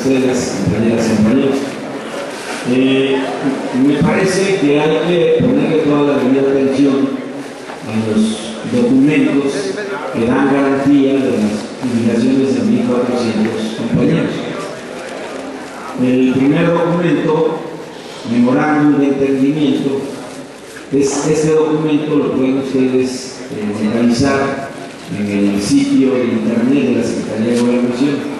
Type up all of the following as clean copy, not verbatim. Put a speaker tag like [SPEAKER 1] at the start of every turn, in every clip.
[SPEAKER 1] ustedes, compañeras y compañeros. Me parece que hay que ponerle toda la debida atención a los documentos que dan garantía de las jubilaciones de 1.400 compañeros. El primer documento, memorándum de entendimiento, este documento lo pueden ustedes localizar en el sitio de internet de la Secretaría de Gobernación.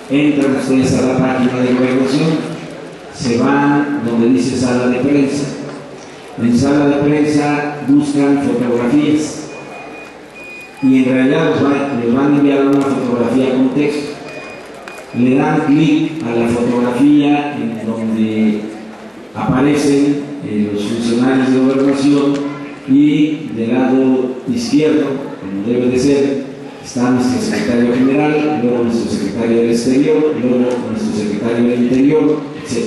[SPEAKER 1] Entran ustedes a la página de Gobernación, se van donde dice sala de prensa. En sala de prensa buscan fotografías y en realidad les van a enviar una fotografía con texto. Le dan clic a la fotografía en donde aparecen los funcionarios de Gobernación y del lado izquierdo, como debe de ser, está nuestro secretario general, luego nuestro secretario del Exterior, luego nuestro secretario del Interior, etc.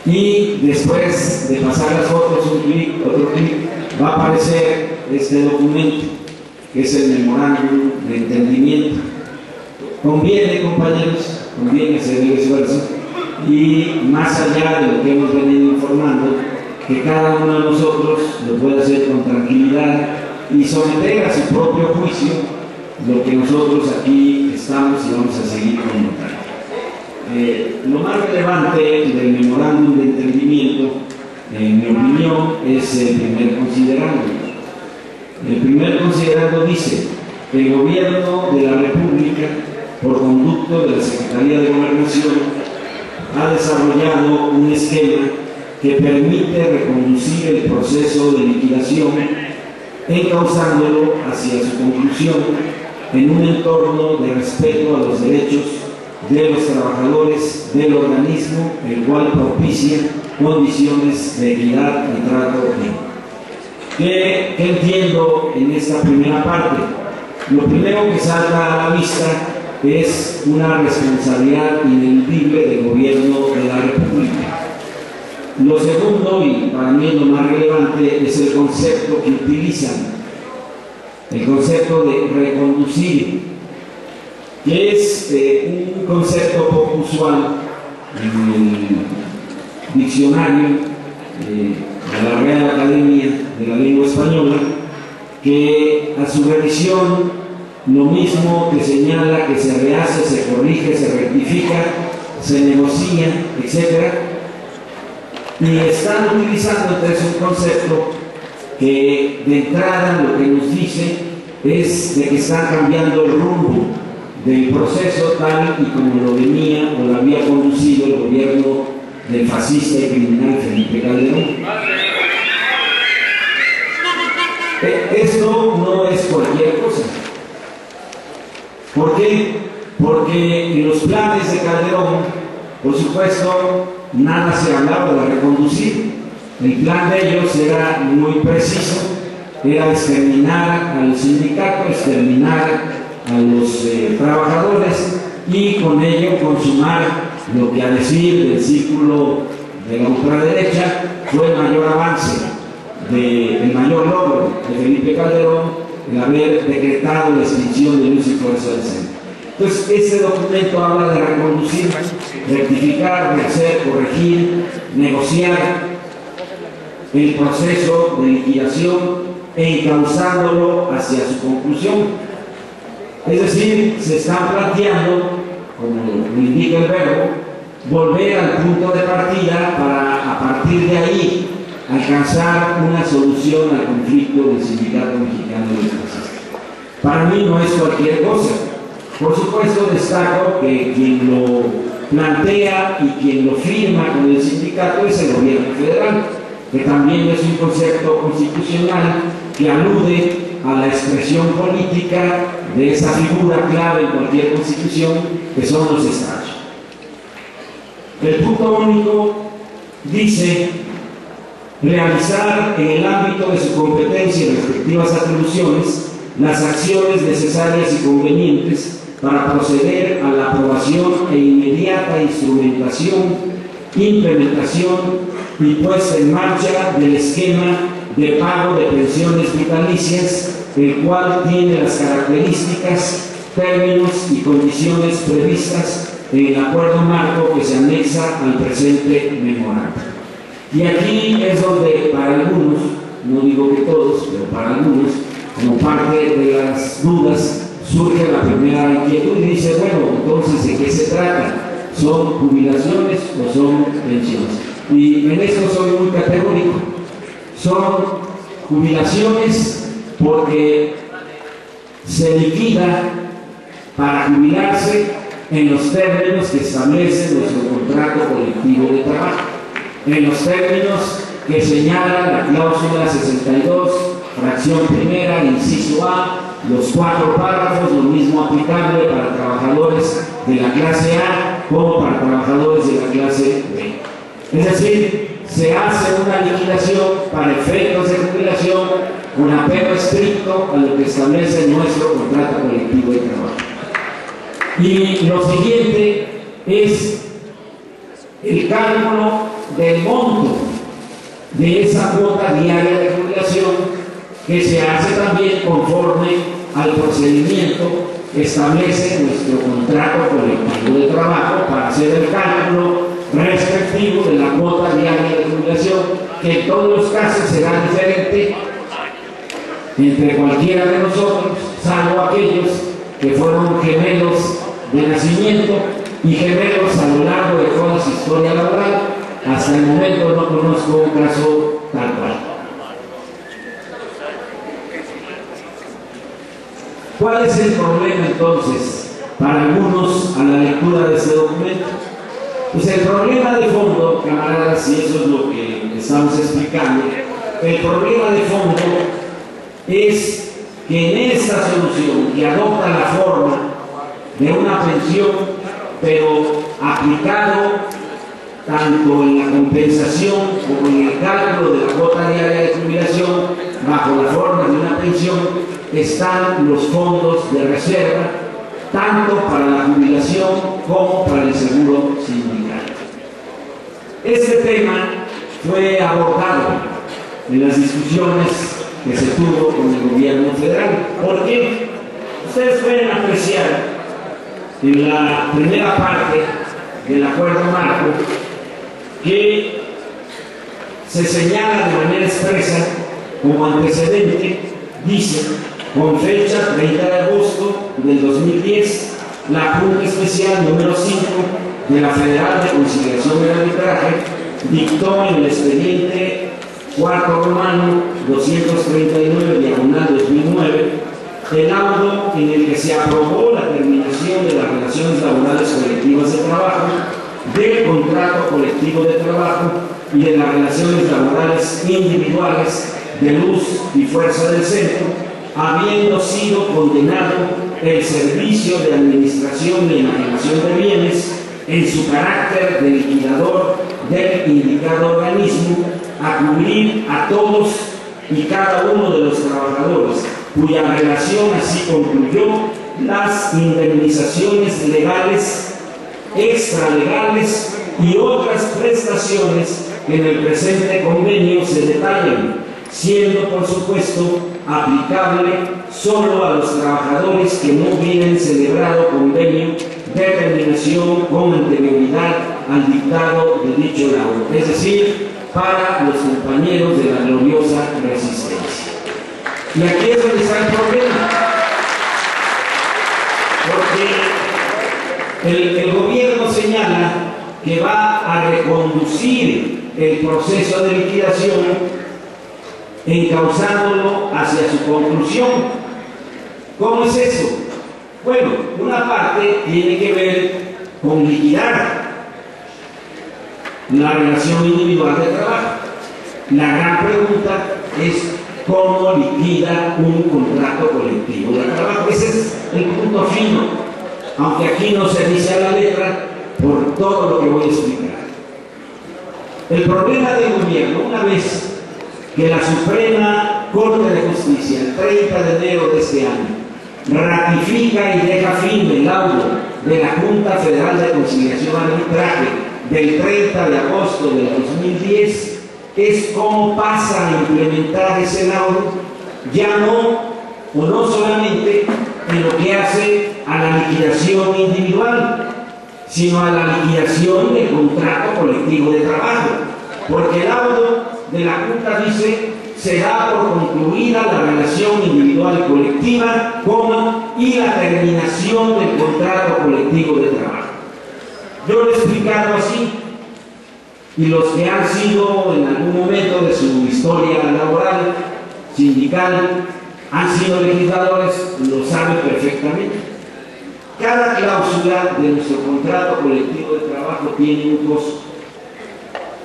[SPEAKER 1] Y después de pasar las fotos, un clic, otro clic, va a aparecer este documento, que es el memorándum de entendimiento. Conviene, compañeros, conviene hacer el esfuerzo y más allá de lo que hemos venido informando, que cada uno de nosotros lo pueda hacer con tranquilidad y someter a su propio juicio lo que nosotros aquí estamos y vamos a seguir comentando. Lo más relevante del memorándum de entendimiento, en mi opinión, es el primer considerando. El primer considerando dice: el gobierno de la República, por conducto de la Secretaría de Gobernación, ha desarrollado un esquema que permite reconducir el proceso de liquidación, encauzándolo hacia su conclusión en un entorno de respeto a los derechos de los trabajadores del organismo, el cual propicia condiciones de equidad y trato digno. ¿Qué entiendo en esta primera parte? Lo primero que salta a la vista es una responsabilidad ineludible del gobierno de la República. Lo segundo, y para mí lo más relevante, es el concepto que utilizan, el concepto de reconducir, que es un concepto poco usual en el diccionario de la Real Academia de la Lengua Española, que a su revisión lo mismo que señala que se rehace, se corrige, se rectifica, se negocia, etc. Y están utilizando entonces un concepto que de entrada lo que nos dice es de que están cambiando el rumbo del proceso tal y como lo venía o lo había conducido el gobierno del fascista y criminal Felipe Calderón. Esto no es cualquier cosa. ¿Por qué? Porque en los planes de Calderón, por supuesto, nada se hablaba de reconducir. El plan de ellos era muy preciso, era exterminar a los sindicatos, exterminar a los trabajadores y con ello consumar lo que, a decir del círculo de la ultraderecha, fue el mayor avance, el mayor logro de Felipe Calderón, el haber decretado la extinción de luz y fuerza del centro. Entonces, este documento habla de reconducir, rectificar, rehacer, corregir, negociar el proceso de liquidación e encauzándolo hacia su conclusión. Es decir, se está planteando, como lo indica el verbo, volver al punto de partida para, a partir de ahí, alcanzar una solución al conflicto del Sindicato Mexicano de Taxistas. Para mí no es cualquier cosa. Por supuesto, destaco que quien lo plantea y quien lo firma con el sindicato es el gobierno federal, que también es un concepto constitucional que alude a la expresión política de esa figura clave en cualquier constitución, que son los estados. El punto único dice: realizar en el ámbito de su competencia y respectivas atribuciones las acciones necesarias y convenientes para proceder a la aprobación e inmediata instrumentación, implementación y puesta en marcha del esquema de pago de pensiones vitalicias, el cual tiene las características, términos y condiciones previstas en el acuerdo marco que se anexa al presente memorando. Y aquí es donde para algunos, no digo que todos, pero para algunos, como parte de las dudas, surge la primera inquietud y dice, bueno, entonces, ¿de qué se trata? ¿Son jubilaciones o son pensiones? Y en esto soy muy categórico. Son jubilaciones porque se liquida para jubilarse en los términos que establece nuestro contrato colectivo de trabajo, en los términos que señala la cláusula 62, fracción primera, inciso A, los 4 párrafos, lo mismo aplicable para trabajadores de la clase A como para trabajadores de la clase B. Es decir, se hace una liquidación para efectos de jubilación con apego estricto a lo que establece nuestro contrato colectivo de trabajo. Y lo siguiente es el cálculo del monto de esa cuota diaria de jubilación, que se hace también conforme al procedimiento que establece nuestro contrato colectivo de trabajo para hacer el cálculo respectivo de la cuota diaria de jubilación, que en todos los casos será diferente entre cualquiera de nosotros, salvo aquellos que fueron gemelos de nacimiento y gemelos a lo largo de toda su historia laboral. Hasta el momento no conozco un caso tal cual. ¿Cuál es el problema entonces para algunos a la lectura de este documento? Pues el problema de fondo, camaradas, y eso es lo que estamos explicando, el problema de fondo es que en esta solución que adopta la forma de una pensión, pero aplicado tanto en la compensación como en el cálculo de la cuota diaria de jubilación bajo la forma de una pensión, están los fondos de reserva, tanto para la jubilación como para el seguro sindical. Este tema fue abordado en las discusiones que se tuvo con el gobierno federal, porque ustedes pueden apreciar en la primera parte del acuerdo marco que se señala de manera expresa como antecedente, dice, con fecha 30 de agosto del 2010, la Junta Especial número 5 de la Federal de Conciliación y Arbitraje dictó en el expediente cuarto romano 239/2009 el laudo en el que se aprobó la terminación de las relaciones laborales colectivas de trabajo, del contrato colectivo de trabajo y de las relaciones laborales individuales de luz y fuerza del centro, habiendo sido condenado el servicio de administración y enajenación de bienes en su carácter de liquidador del indicado organismo a cubrir a todos y cada uno de los trabajadores cuya relación así concluyó las indemnizaciones legales, extralegales y otras prestaciones que en el presente convenio se detallan, siendo por supuesto aplicable solo a los trabajadores que no hubieran celebrado convenio de terminación con anterioridad al dictado de dicho laudo, es decir, para los compañeros de la gloriosa resistencia. Y aquí es donde está el problema, porque el gobierno señala que va a reconducir el proceso de liquidación encauzándolo hacia su conclusión. ¿Cómo es eso? Bueno, una parte tiene que ver con liquidar la relación individual de trabajo. La gran pregunta es cómo liquida un contrato colectivo de trabajo. Ese es el punto fino, aunque aquí no se dice a la letra por todo lo que voy a explicar. El problema del gobierno, una vez que la Suprema Corte de Justicia, el 30 de enero de este año, ratifica y deja firme el laudo de la Junta Federal de Conciliación y Arbitraje del 30 de agosto del 2010, es cómo pasa a implementar ese laudo, ya no, o no solamente en lo que hace a la liquidación individual, sino a la liquidación del contrato colectivo de trabajo, porque el laudo de la Junta dice: se da por concluida la relación individual y colectiva, y la terminación del contrato colectivo de trabajo. Yo lo he explicado así, y los que han sido en algún momento de su historia laboral, sindical, han sido legisladores, lo saben perfectamente. Cada cláusula de nuestro contrato colectivo de trabajo tiene un costo.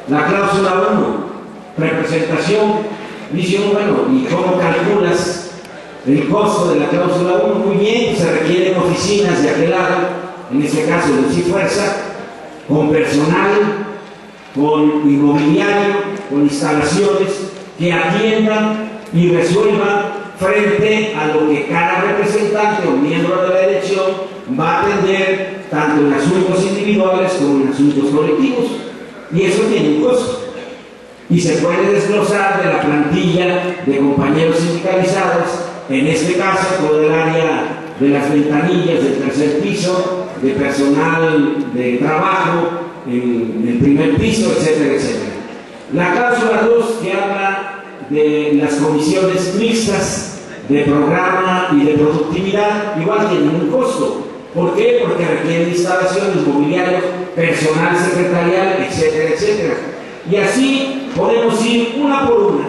[SPEAKER 1] La cláusula 1, representación, dice uno: bueno, ¿y cómo calculas el costo de la cláusula 1? Muy bien, se requieren oficinas de aquel lado, en este caso de Luz y Fuerza, con personal, con inmobiliario, con instalaciones que atiendan y resuelvan frente a lo que cada representante o miembro de la elección va a atender, tanto en asuntos individuales como en asuntos colectivos. Y eso tiene un costo. Y se puede desglosar de la plantilla de compañeros sindicalizados, en este caso todo el área de las ventanillas del tercer piso, de personal de trabajo en el primer piso, etcétera, etcétera. La cláusula 2, que habla de las comisiones mixtas de programa y de productividad, igual tienen un costo. ¿Por qué? Porque requieren instalaciones, mobiliario, personal secretarial, etcétera, etcétera. Y así podemos ir una por una,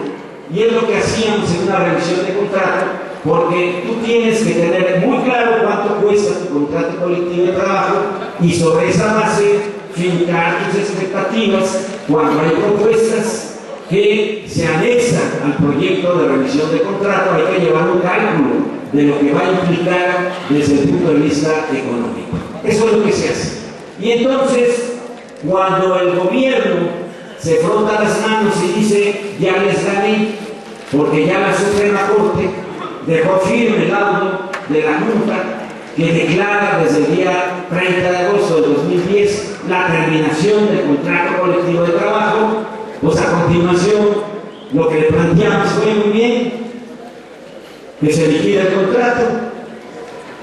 [SPEAKER 1] y es lo que hacíamos en una revisión de contrato, porque tú tienes que tener muy claro cuánto cuesta tu contrato colectivo de trabajo y sobre esa base fincar tus expectativas cuando hay propuestas que se anexan al proyecto de revisión de contrato. Hay que llevar un cálculo de lo que va a implicar desde el punto de vista económico. Eso es lo que se hace. Y entonces, cuando el gobierno se frota las manos y dice: ya les gané, porque ya la Suprema Corte dejó firme el laudo de la Junta que declara desde el día 30 de agosto de 2010 la terminación del contrato colectivo de trabajo, pues a continuación lo que le planteamos fue: muy bien, que se liquide el contrato,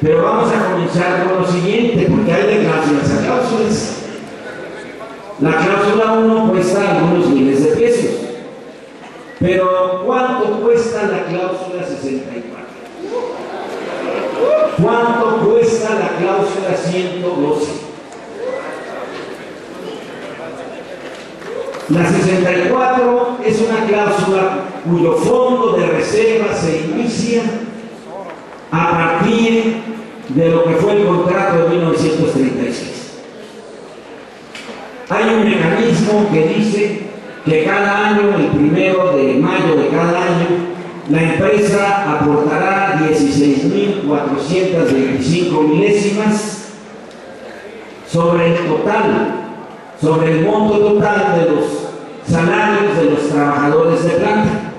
[SPEAKER 1] pero vamos a comenzar con lo siguiente, porque hay de cláusulas a cláusulas. La cláusula 1 cuesta algunos miles de pesos, pero ¿cuánto cuesta la cláusula 64? ¿Cuánto cuesta la cláusula 112? La 64 es una cláusula cuyo fondo de reserva se inicia a partir de lo que fue el contrato de 1936. Hay un mecanismo que dice que cada año, el 1 de mayo de cada año, la empresa aportará 16.425 milésimas sobre el total, sobre el monto total de los salarios de los trabajadores de planta.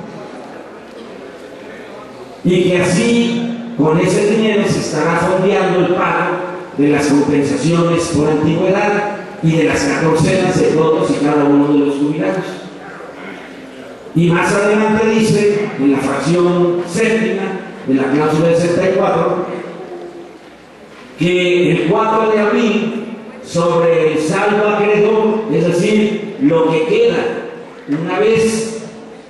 [SPEAKER 1] Y que así, con ese dinero, se estará fondeando el pago de las compensaciones por antigüedad y de las 14 de todos y cada uno de los jubilados. Y más adelante dice, en la fracción séptima de la cláusula 64, que el 4 de abril, sobre el saldo acreedor, es decir, lo que queda una vez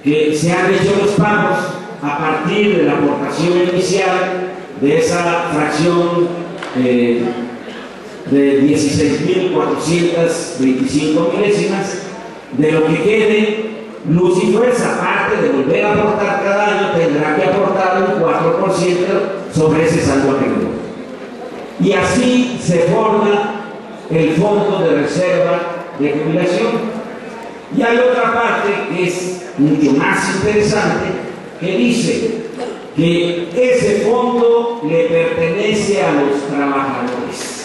[SPEAKER 1] que se han hecho los pagos a partir de la aportación inicial de esa fracción de 16.425 milésimas, de lo que quede, Luz y Fuerza, aparte de volver a aportar cada año, tendrá que aportar un 4% sobre ese saldo acreedor. Y así se forma el fondo de reserva de jubilación. Y hay otra parte que es mucho más interesante, que dice que ese fondo le pertenece a los trabajadores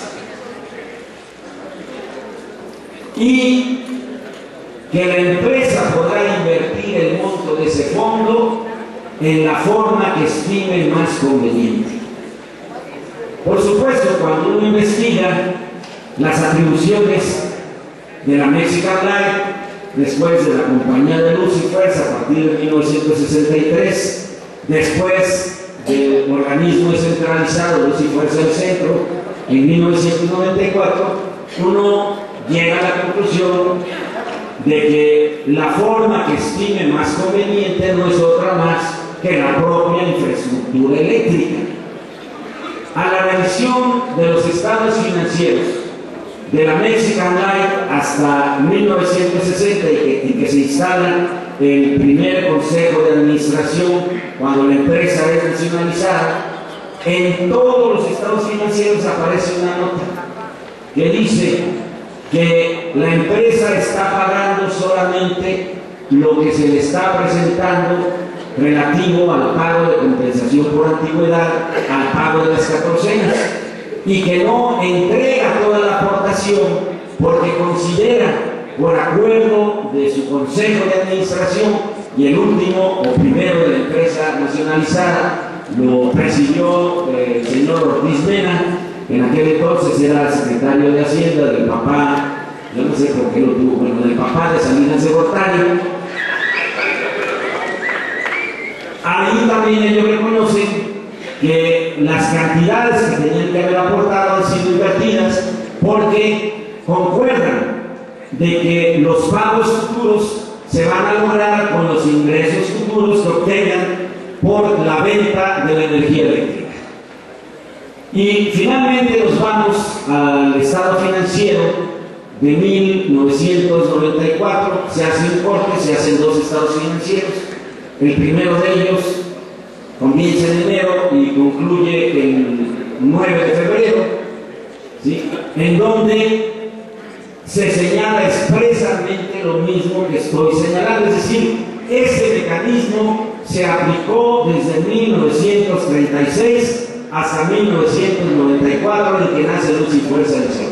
[SPEAKER 1] y que la empresa podrá invertir el monto de ese fondo en la forma que estime más conveniente. Por supuesto, cuando uno investiga las atribuciones de la Mexican Light después de la Compañía de Luz y Fuerza a partir de 1963, después del organismo descentralizado Luz y Fuerza del Centro en 1994, uno llega a la conclusión de que la forma que estime más conveniente no es otra más que la propia infraestructura eléctrica. A la revisión de los estados financieros de la Mexican Light hasta 1960 y que se instala el primer consejo de administración cuando la empresa es nacionalizada, en todos los estados financieros aparece una nota que dice que la empresa está pagando solamente lo que se le está presentando relativo al pago de compensación por antigüedad, al pago de las catorcenas, y que no entrega toda la aportación porque considera, por acuerdo de su consejo de administración, y el último o primero de la empresa nacionalizada lo presidió el señor Ortiz Mena, en aquel entonces era secretario de Hacienda del papá, yo no sé por qué lo tuvo, bueno, del papá de Salinas de Gortari. Ahí también ellos reconocen que las cantidades que tenían que haber aportado han sido invertidas porque concuerdan de que los pagos futuros se van a lograr con los ingresos futuros que obtengan por la venta de la energía eléctrica. Y finalmente nos vamos al estado financiero de 1994, se hace un corte, se hacen dos estados financieros. El primero de ellos comienza en enero y concluye el 9 de febrero, ¿sí?, en donde se señala expresamente lo mismo que estoy señalando, es decir, ese mecanismo se aplicó desde 1936 hasta 1994, en que nace Luz y Fuerza del Sol.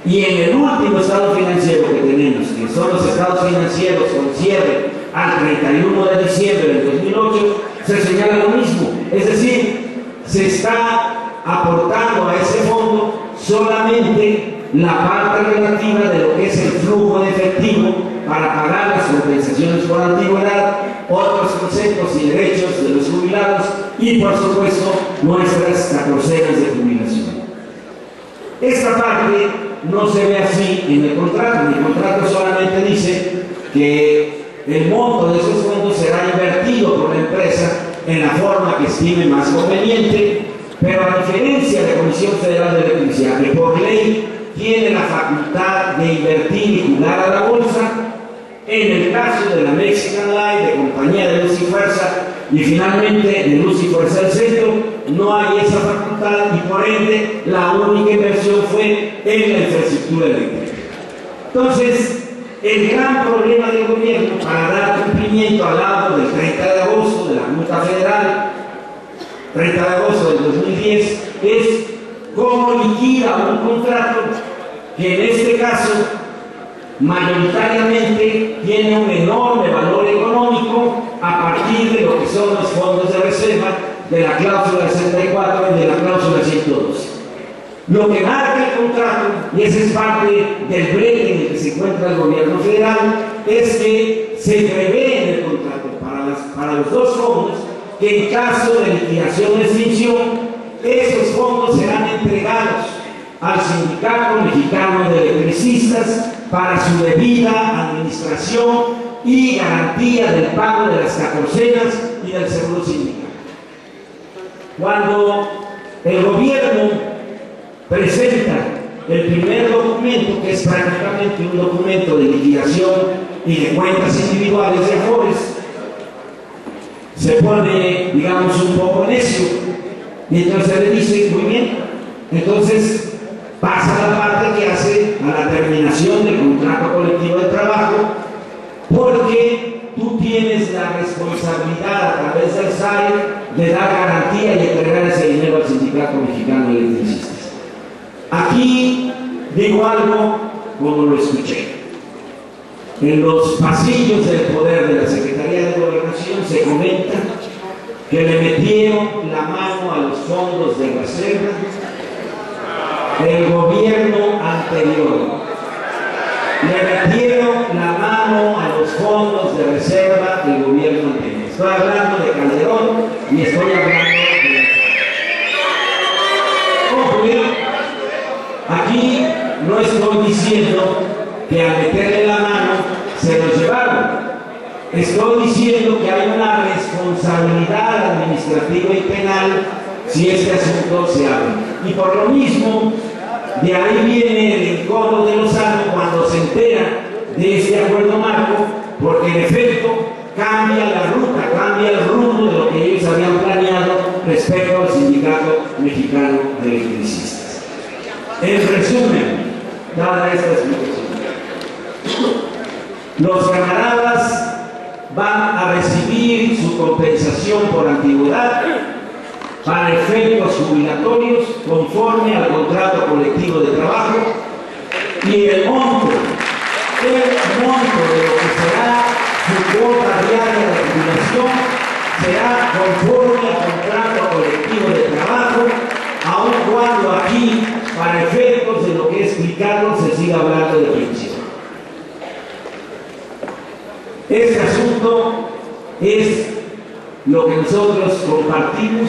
[SPEAKER 1] Y en el último estado financiero que tenemos, que son los estados financieros con cierre al 31 de diciembre del 2008, se señala lo mismo, es decir, se está aportando a ese fondo solamente la parte relativa de lo que es el flujo de efectivo para pagar las compensaciones por antigüedad, otros conceptos y derechos de los jubilados y, por supuesto, nuestras catorcenas de jubilación. Esta parte no se ve así en el contrato. El contrato solamente dice que el monto de esos fondos será invertido por la empresa en la forma que estime más conveniente, pero a diferencia de la Comisión Federal de Electricidad, que por ley tiene la facultad de invertir y jugar a la bolsa, en el caso de la Mexican Light, de Compañía de Luz y Fuerza, y finalmente de Luz y Fuerza del Centro, no hay esa facultad y por ende la única inversión fue en la infraestructura eléctrica. Entonces, el gran problema del gobierno para dar cumplimiento al lado del 30 de agosto de la multa federal, 30 de agosto del 2010, es cómo liquida un contrato que en este caso mayoritariamente tiene un enorme valor económico a partir de lo que son los fondos de reserva de la cláusula 64 y de la cláusula 112. Lo que marca el contrato, y esa es parte del brete en el que se encuentra el gobierno federal, es que se prevé en el contrato para los dos fondos que en caso de liquidación o extinción, esos fondos serán entregados al Sindicato Mexicano de Electricistas para su debida administración y garantía del pago de las catorcenas y del seguro sindical. Cuando el gobierno presenta el primer documento, que es prácticamente un documento de liquidación y de cuentas individuales de Afores, se pone, digamos, un poco necio, y entonces le dice, muy bien, entonces pasa la parte que hace a la terminación del contrato colectivo de trabajo, porque tú tienes la responsabilidad a través del SAE de dar garantía y entregar ese dinero al Sindicato Mexicano de Electricistas. Aquí digo algo como lo escuché. En los pasillos del poder de la Secretaría de Gobernación se comenta que le metieron la mano a los fondos de reserva del gobierno anterior. Le metieron la mano a los fondos de reserva del gobierno anterior. Estoy hablando de Calderón y estoy hablando de... Aquí no administrativa y penal si este asunto se abre. Y por lo mismo, de ahí viene el encono de Lozano cuando se entera de este acuerdo marco, porque en efecto cambia la ruta, cambia el rumbo de lo que ellos habían planeado respecto al Sindicato Mexicano de Electricistas. En resumen, dada esta explicación, los camaradas van a recibir su compensación por antigüedad para efectos jubilatorios conforme al contrato colectivo de trabajo, y el monto de lo que será su cuota diaria de jubilación será conforme al contrato colectivo de trabajo, aun cuando aquí, para efectos de lo que he explicado, se siga hablando de pensión. Este asunto es lo que nosotros compartimos,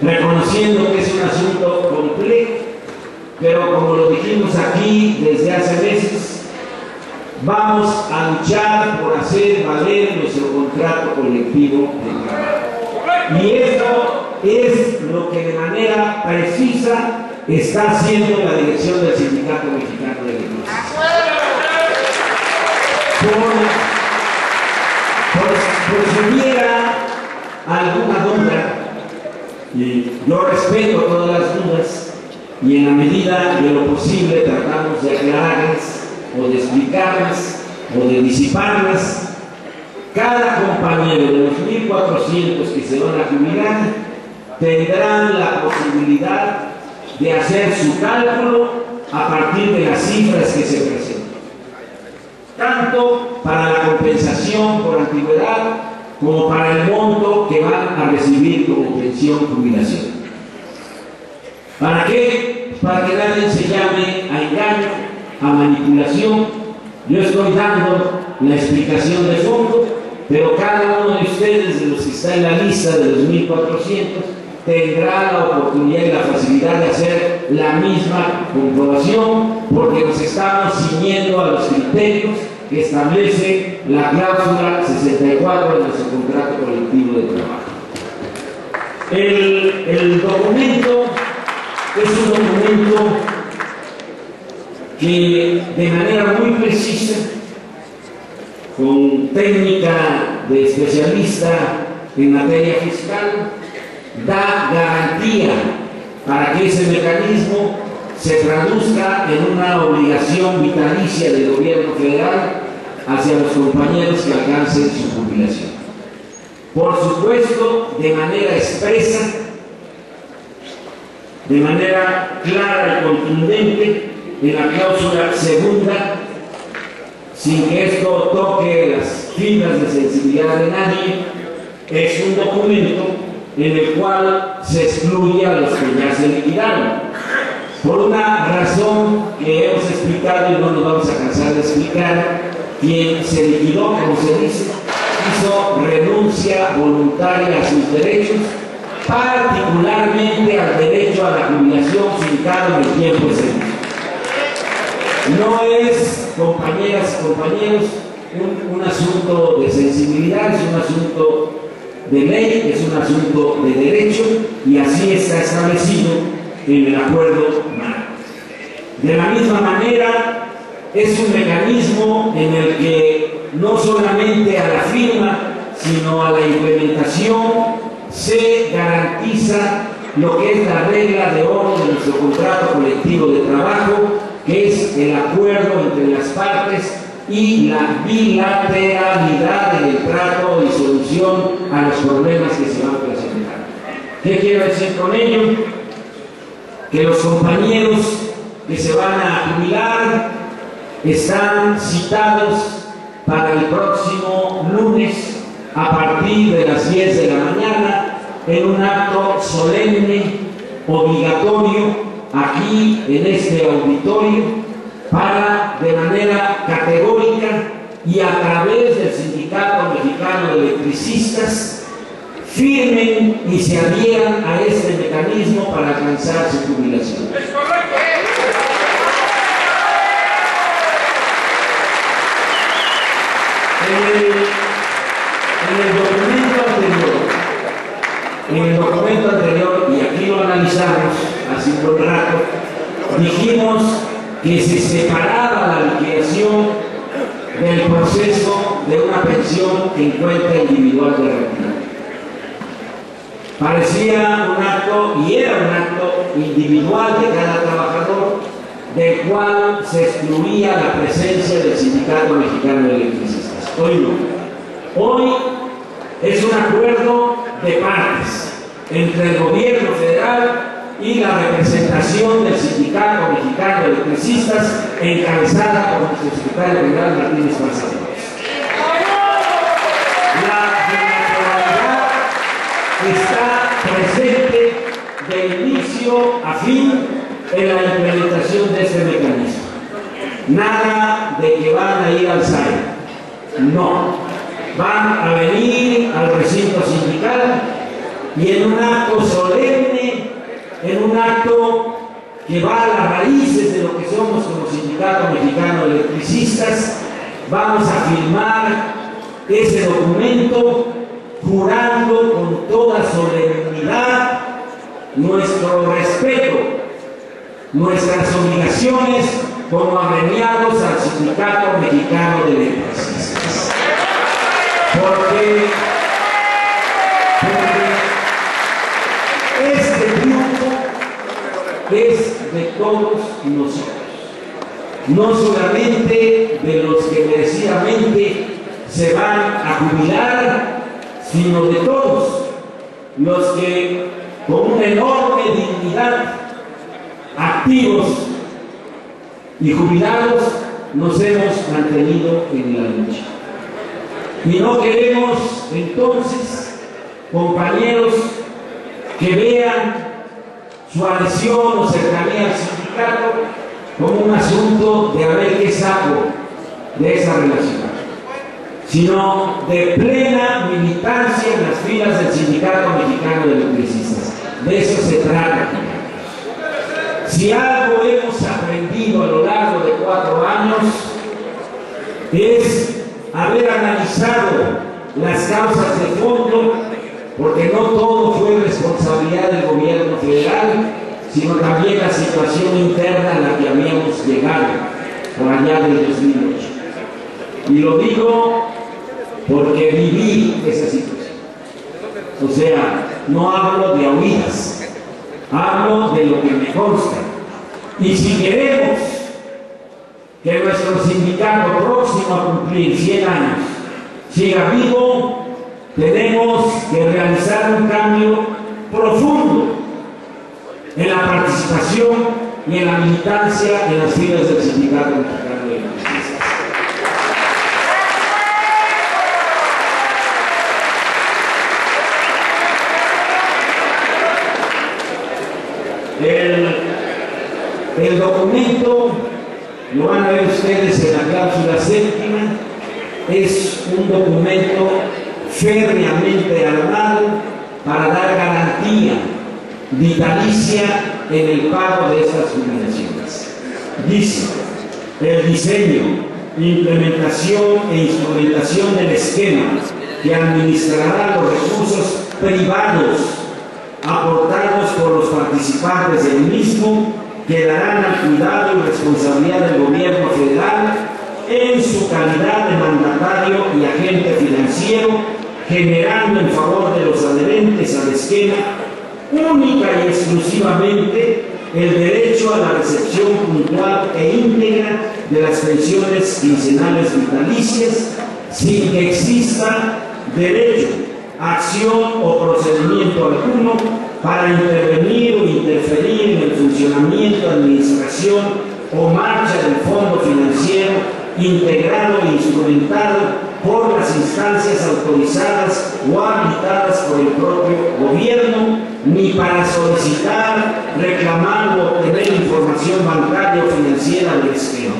[SPEAKER 1] reconociendo que es un asunto complejo, pero como lo dijimos aquí desde hace meses, vamos a luchar por hacer valer nuestro contrato colectivo de trabajo. Y esto es lo que de manera precisa está haciendo la dirección del Sindicato Mexicano de Electricistas. Por si hubiera alguna duda, y yo respeto todas las dudas, y en la medida de lo posible tratamos de aclararlas, o de explicarlas, o de disiparlas. Cada compañero de los 1.400 que se van a jubilar tendrán la posibilidad de hacer su cálculo a partir de las cifras que se presentan, tanto para la compensación por antigüedad como para el monto que van a recibir como pensión jubilación. ¿Para qué? Para que nadie se llame a engaño, a manipulación. Yo estoy dando la explicación de fondo, pero cada uno de ustedes, de los que está en la lista de los 1.400, tendrá la oportunidad y la facilidad de hacer la misma comprobación, porque nos estamos ciñendo a los criterios que establece la cláusula 64 de nuestro contrato colectivo de trabajo. El documento es un documento que de manera muy precisa, con técnica de especialista en materia fiscal, da garantía para que ese mecanismo se traduzca en una obligación vitalicia del gobierno federal hacia los compañeros que alcancen su jubilación. Por supuesto, de manera expresa, de manera clara y contundente, en la cláusula segunda, sin que esto toque las fibras de sensibilidad de nadie, es un documento en el cual se excluye a los que ya se liquidaron. Por una razón que hemos explicado y no nos vamos a cansar de explicar, quien se liquidó, como se dice, hizo renuncia voluntaria a sus derechos, particularmente al derecho a la jubilación fincado en el tiempo de servicio. No es, compañeras y compañeros, un asunto de sensibilidad, es un asunto de ley, es un asunto de derecho, y así está establecido en el acuerdo marco. De la misma manera, es un mecanismo en el que no solamente a la firma, sino a la implementación se garantiza lo que es la regla de oro de nuestro contrato colectivo de trabajo, que es el acuerdo entre las partes y la bilateralidad en el trato y solución a los problemas que se van a presentar. ¿Qué quiero decir con ello? Que los compañeros que se van a jubilar están citados para el próximo lunes a partir de las 10 de la mañana en un acto solemne, obligatorio, aquí en este auditorio, para de manera categórica y a través del Sindicato Mexicano de Electricistas firmen y se adhieran a este mecanismo para alcanzar su jubilación. ¡Es correcto! En el documento anterior En el documento anterior, y aquí lo analizamos hace un buen rato, dijimos que se separaba la liquidación del proceso de una pensión en cuenta individual de retiro. Parecía un acto, y era un acto individual de cada trabajador, del cual se excluía la presencia del Sindicato Mexicano de Electricistas. Hoy no. Hoy es un acuerdo de partes entre el gobierno federal y la representación del Sindicato Mexicano de Electricistas, encabezada por nuestro secretario general Martínez Marzano. La bilateralidad está presente de inicio a fin en la implementación de este mecanismo. Nada de que van a ir al SAE. No. Van a venir al recinto sindical y en un acto solemne, en un acto que va a las raíces de lo que somos como Sindicato Mexicano de Electricistas, vamos a firmar ese documento jurando con toda solemnidad nuestro respeto, nuestras obligaciones como agremiados al Sindicato Mexicano de Electricistas. Porque este triunfo es de todos nosotros, no solamente de los que merecidamente se van a jubilar, sino de todos los que con una enorme dignidad, activos y jubilados, nos hemos mantenido en la lucha. Y no queremos entonces, compañeros, que vean su adhesión o cercanía al sindicato como un asunto de a ver qué saco de esa relación, sino de plena militancia en las filas del Sindicato Mexicano de Electricistas. De eso se trata. Si algo hemos aprendido a lo largo de 4 años es haber analizado las causas de fondo, porque no todo fue responsabilidad del gobierno federal, sino también la situación interna a la que habíamos llegado por allá del 2008. Y lo digo porque viví esa situación. O sea, no hablo de oídas, hablo de lo que me consta. Y si queremos que nuestro sindicato próximo a cumplir 100 años siga vivo, tenemos que realizar un cambio profundo en la participación y en la militancia en las filas del Sindicato Mexicano de Electricistas. El documento, lo van a ver ustedes en la cláusula séptima, es un documento férreamente armado para dar garantía vitalicia en el pago de estas jubilaciones. Dice: el diseño, implementación e instrumentación del esquema que administrará los recursos privados aportados por los participantes del mismo quedarán al cuidado y responsabilidad del gobierno federal en su calidad de mandatario y agente financiero, generando en favor de los adherentes al esquema única y exclusivamente el derecho a la recepción puntual e íntegra de las pensiones quincenales vitalicias, sin que exista derecho, acción o procedimiento alguno para intervenir o interferir en el funcionamiento, administración o marcha del fondo financiero integrado e instrumentado por las instancias autorizadas o habilitadas por el propio gobierno, ni para solicitar, reclamar o obtener información bancaria o financiera del esquema.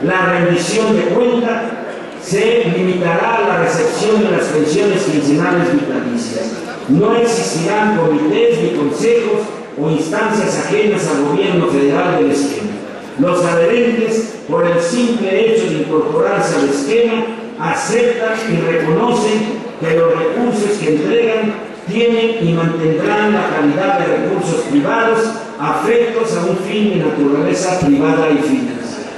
[SPEAKER 1] La rendición de cuenta se limitará a la recepción de las pensiones quincenales vitalicias. No existirán comités ni consejos o instancias ajenas al gobierno federal del esquema. Los adherentes, por el simple hecho de incorporarse al esquema, aceptan y reconocen que los recursos que entregan tienen y mantendrán la calidad de recursos privados afectos a un fin de naturaleza privada y financiera.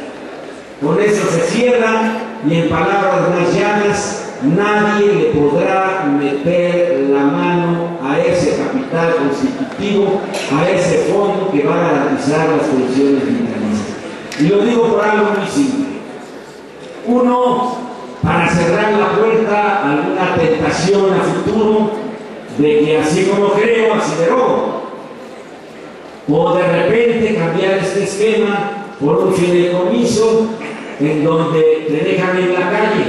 [SPEAKER 1] Con eso se cierra y en palabras más llanas, nadie le podrá meter la mano a ese capital constitutivo, a ese fondo que va a garantizar las funciones vitalistas. Y lo digo por algo muy simple. Uno, para cerrar la puerta a alguna tentación a futuro de que así como creo, así derogo. O de repente cambiar este esquema por un fideicomiso en donde te dejan en la calle.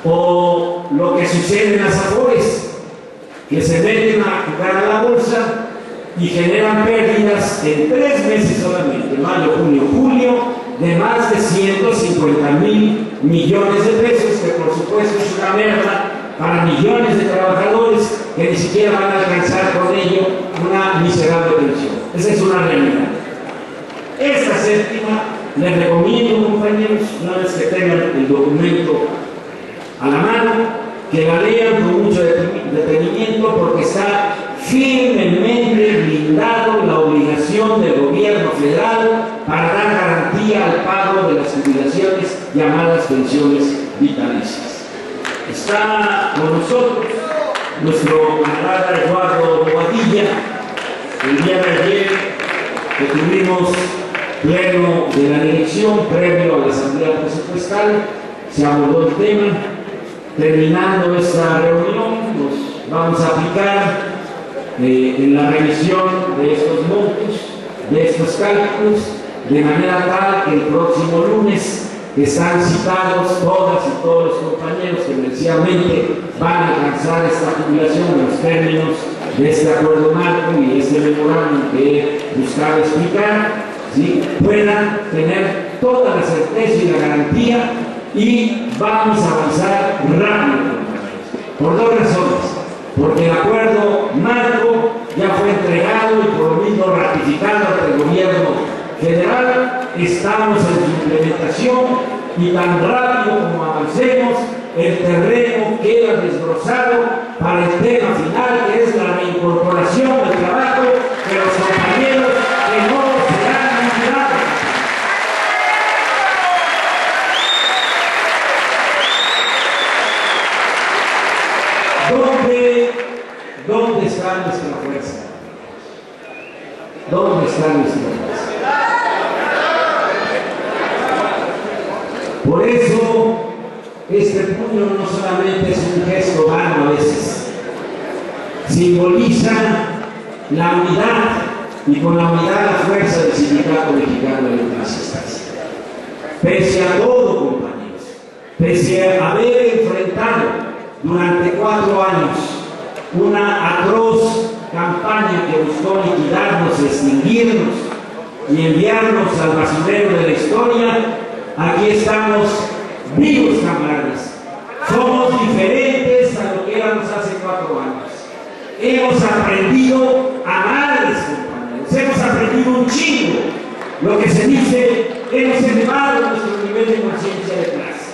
[SPEAKER 1] O lo que sucede en las Afores, que se meten a jugar a la bolsa y generan pérdidas en 3 meses solamente, mayo, junio, julio, de más de 150,000 millones de pesos, que por supuesto es una merma para millones de trabajadores que ni siquiera van a alcanzar con ello una miserable pensión. Esa es una realidad. Esta séptima, les recomiendo, compañeros, una vez que tengan el documento a la mano, que la lean con mucho detenimiento, porque está firmemente blindado la obligación del gobierno federal para dar garantía al pago de las jubilaciones llamadas pensiones vitalicias. Está con nosotros nuestro camarada Eduardo Bobadilla. El día de ayer que tuvimos pleno de la dirección previo a la asamblea presupuestal, se abordó el tema. Terminando esta reunión, nos vamos a aplicar en la revisión de estos montos, de estos cálculos, de manera tal que el próximo lunes están citados todas y todos los compañeros que merecidamente van a alcanzar esta jubilación en los términos de este acuerdo marco y este memorándum que he buscado explicar, ¿sí? Puedan tener toda la certeza y la garantía, y vamos a avanzar rápido, por 2 razones. Porque el acuerdo marco ya fue entregado y por lo mismo ratificado por el gobierno federal. Estamos en su implementación y tan rápido como avancemos, el terreno queda desbrozado para el tema final, que es la reincorporación del trabajo de los compañeros que no serán mutilados. ¿Dónde está nuestra fuerza? ¿Dónde está nuestra fuerza? Por eso, este puño no solamente es un gesto vano a veces, simboliza la unidad, y con la unidad la fuerza del Sindicato Mexicano de Electricistas. Pese a todo, compañeros, pese a haber enfrentado durante 4 años una atroz campaña que buscó liquidarnos, extinguirnos y enviarnos al basurero de la historia, aquí estamos vivos, camaradas. Somos diferentes a lo que éramos hace 4 años. Hemos aprendido a amarles, compañeros. Hemos aprendido un chingo. Lo que se dice, hemos elevado nuestro nivel de conciencia de clase.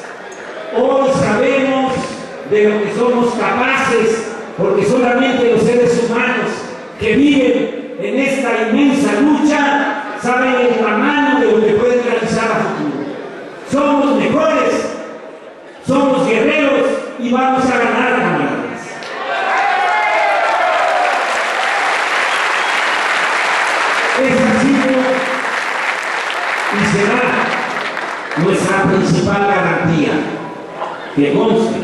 [SPEAKER 1] Hoy sabemos de lo que somos capaces, porque solamente los seres humanos que viven en esta inmensa lucha saben el tamaño de lo que pueden realizar a futuro. Somos mejores, somos guerreros y vamos a ganar, camaradas. Esa ha sido y será nuestra principal garantía, que conste.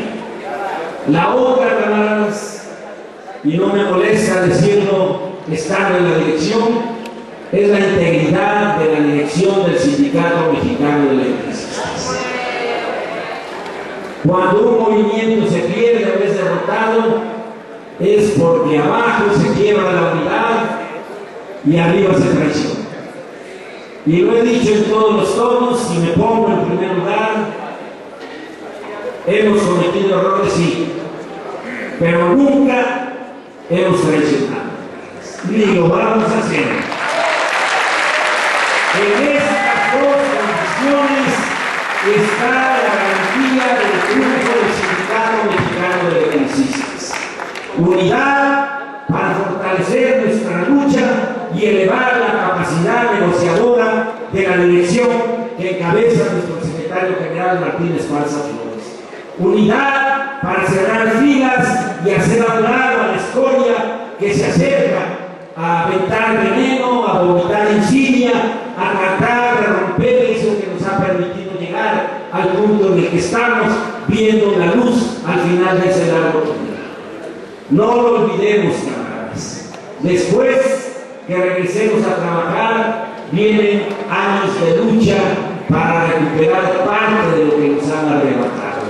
[SPEAKER 1] La otra, camaradas, y no me molesta decirlo estando en la dirección, es la integridad de la dirección del Sindicato Mexicano de Electricistas. Cuando un movimiento se pierde o es derrotado, es porque abajo se quiebra la unidad y arriba se traiciona. Y lo he dicho en todos los tonos, y me pongo en primer lugar. Hemos cometido errores, sí, pero nunca hemos traicionado. Y lo vamos a hacer. En estas 2 condiciones está la garantía del triunfo del Sindicato Mexicano de Electricistas. Unidad fortalecer nuestra lucha y elevar la capacidad negociadora de la dirección que encabeza nuestro secretario general Martín Esparza Flores. Unidad para cerrar filas y hacer a un lado a la escoria que se acerca a aventar veneno, a vomitar insignia, a tratar de romper eso que nos ha permitido llegar al punto en el que estamos viendo la luz al final de ese largo túnel. No lo olvidemos, camaradas. Después que regresemos a trabajar, vienen años de lucha para recuperar parte de lo que nos han arrebatado,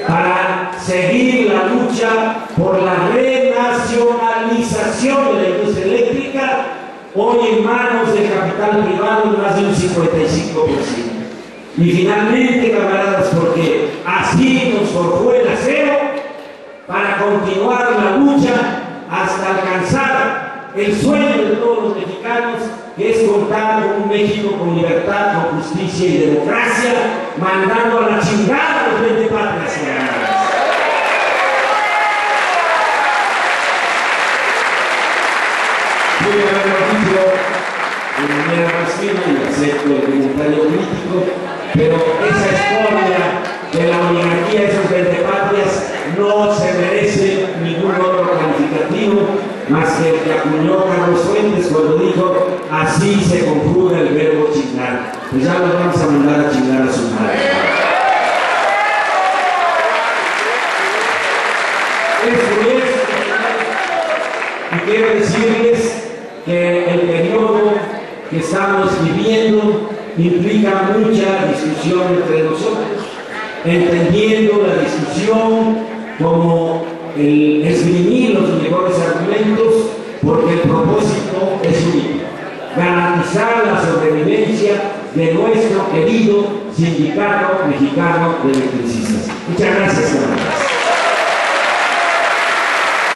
[SPEAKER 1] para seguir la lucha por la renacionalización de la industria eléctrica, hoy en manos del capital privado en más de un 55%. Y finalmente, camaradas, porque así nos forjó el acero, para continuar la lucha hasta alcanzar el sueño de todos los mexicanos, que es contar con un México con libertad, con justicia y democracia, mandando a la chingada a los 20 patrias. Voy a haberlo dicho de manera más firme y acepto el comentario crítico, pero esa escoria de la oligarquía de esos 20 patrias no se merece ningún otro calificativo más que el que acuñó Carlos Fuentes cuando dijo: así se conjuga el verbo chingar. Pues ya los vamos a mandar a chingar a su madre. Y quiero decirles que el periodo que estamos viviendo implica mucha discusión entre nosotros, entendiendo la discusión como el esgrimir los mejores argumentos, porque el propósito es único: garantizar la sobrevivencia de nuestro querido Sindicato Mexicano de Electricistas. Muchas gracias, camaradas.